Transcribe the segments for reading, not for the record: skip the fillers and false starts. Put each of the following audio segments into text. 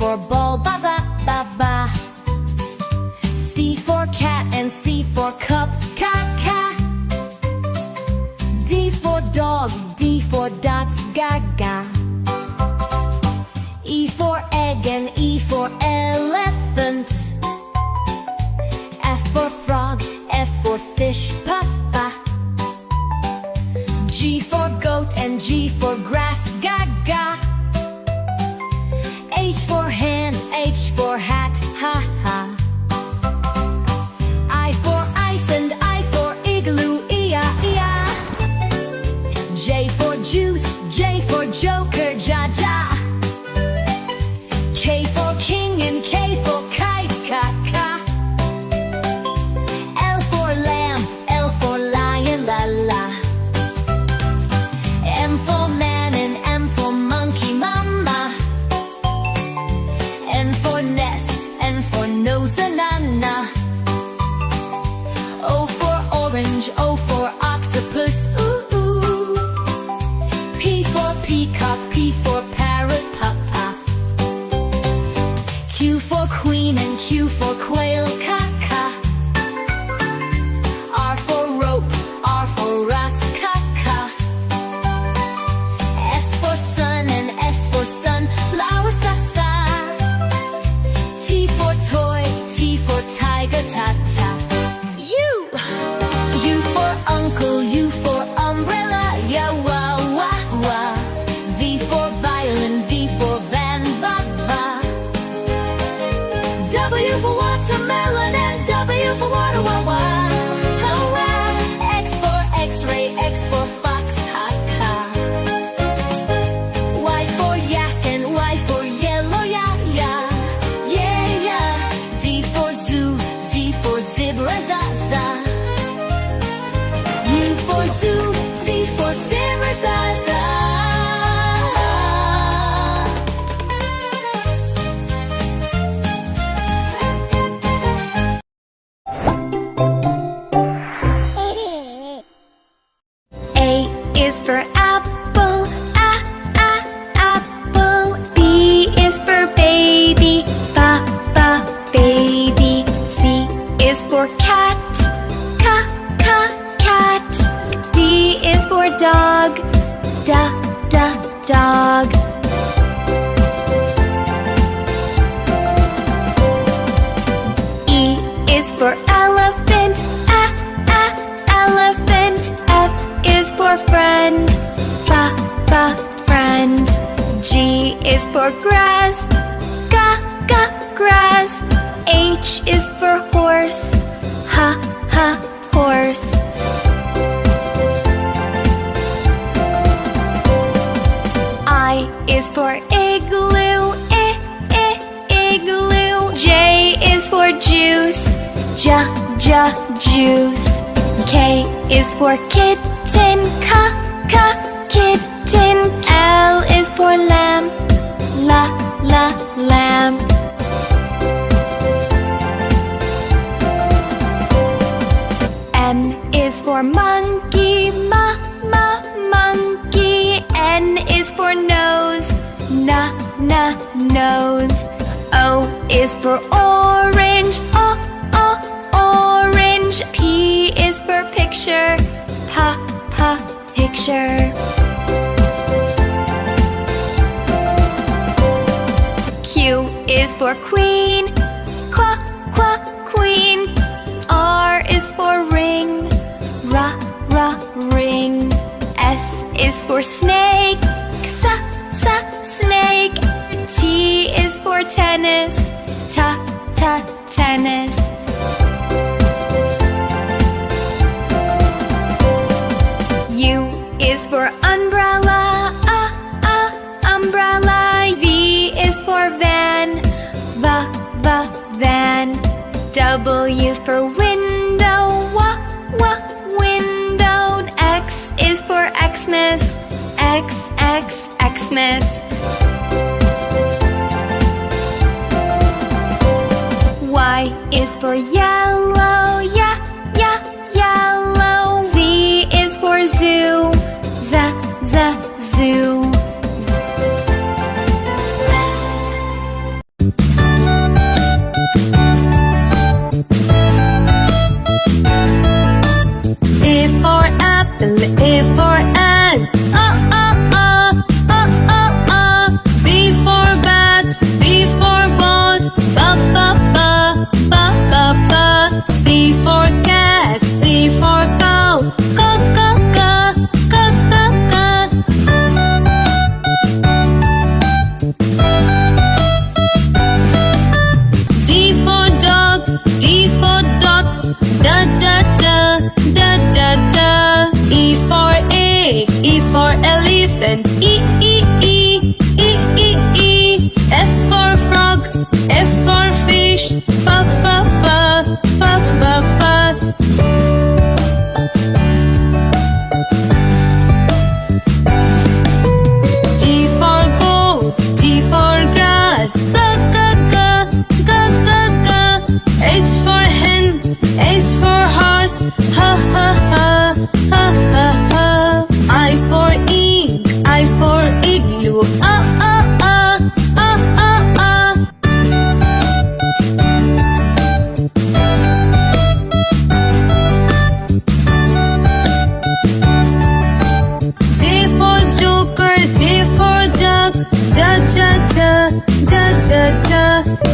for ball, ba ba ba ba. C for cat and C for cup, ca ca. D for dog, D for dots, ga ga. E for egg and E for elephant. F for frog, F for fish, pa pa. G for goat and G for grass, ga ga. H for hand, H for hat, ha ha. I for ice and I for igloo, ia ia. J for juice, J for joker, ja ja. K for king and K for kite, ka ka. L for lamb, L for lion, la la. M for man and M for monkey, mama. N for nest, N for nose, banana. O for orange, O for octopus, ooh ooh. P for peacock, P for parrot, papa. Q for queen and Q for quail, ca ca. R for rope, R for rats, ca ca. S for sun and S for sunflower, sa sa. T for toy, T for tiger, ta ta. U for uncle, U for umbrella, ya wa wa wa. V for violin, V for van, ba ba. W for watermelon and W for water, wa wa. X for x-ray, X for fox, ha ha. Y for yak and Y for yellow, ya ya. Yeah yeah. Z for zoo, Z for zebra, za za. U for zoo, Z for zebra, za za. A is for apple, apple. B is for baby, ba baby. C is for cat, cat. D is for dog, dog. E is for elephant, elephant. F is for friend, friend. G is for grass, grass. H is for horse, horse. I is for igloo, igloo. J is for juice, juice. K is for kitten, kitten. L is for lamb, lamb. M is for monkey, monkey. N is for nose, nose. O is for orange, orange. P is for picture, picture. Q is for queen, queen. R is for ring, ring. S is for snake, snake. T is for tennis, tennis. U is for umbrella, umbrella. V is for van, van. W is for window, window. X is for Xmas, Xmas. Y is for yellow, yellow. Z is for zoo, zoo.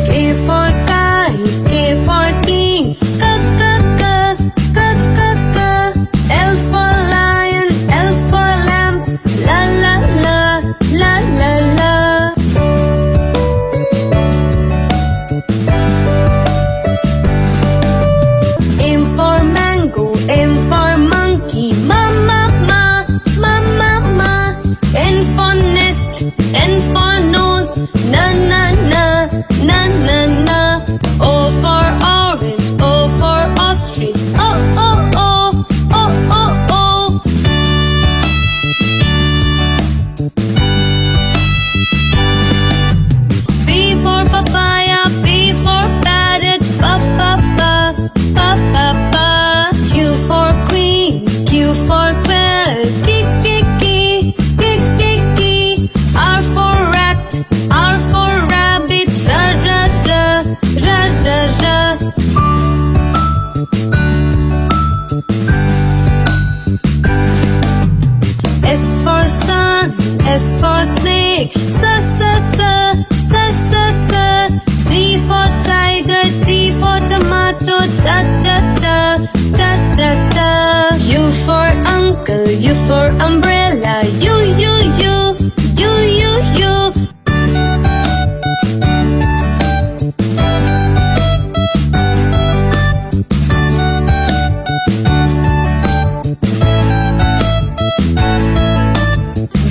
K for kite, K for king, L for lion, L for lamb, la la la, la la la. M for mango, M for monkey, ma ma ma, ma ma ma. N for nest, N for nose, na na na, na na na. O for orange, O for ostrich, oh oh oh, oh oh oh. P for papaya, P for parrot, pa pa pa, pa pa pa. Q for queen, Q for quail, kick kick kick, kick kick kick. R for rat, R for rabbit, ra ra ra, ra ra ra. S for sun, S for snake, sa sa sa, sa sa sa. T for tiger, T for tomato, da da da, da da da. U for uncle, U for umbrella, U U U, U U U.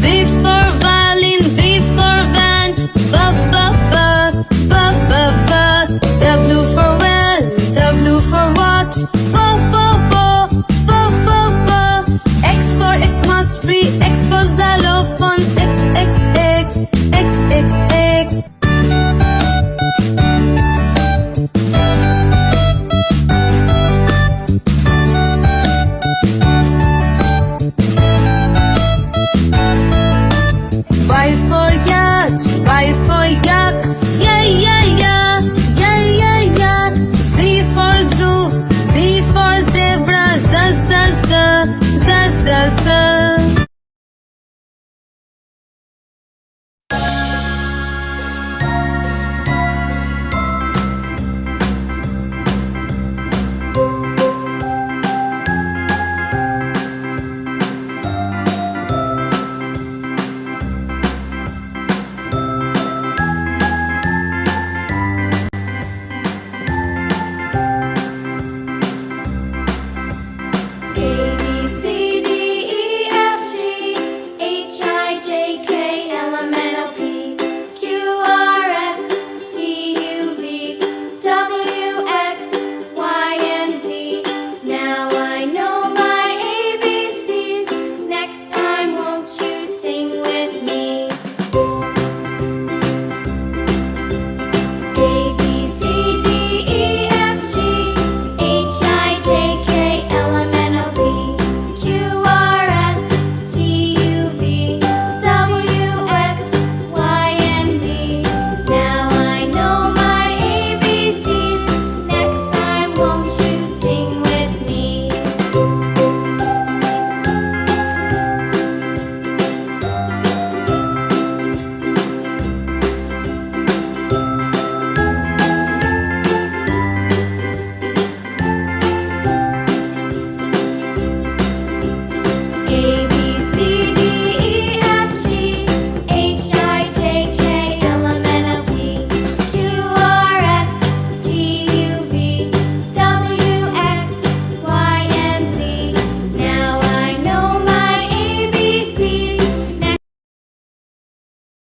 V for violin, V for van, ba ba ba, ba ba ba. W for well, W for watch, wo wo wo, wo wo wo. X for Xmas tree, X for xylophone, X X X, X X X. Y for yacht, Y for yak, yeah yeah yeah, yeah yeah yeah. Z for zoo, Z for zebra, za za za, za za za.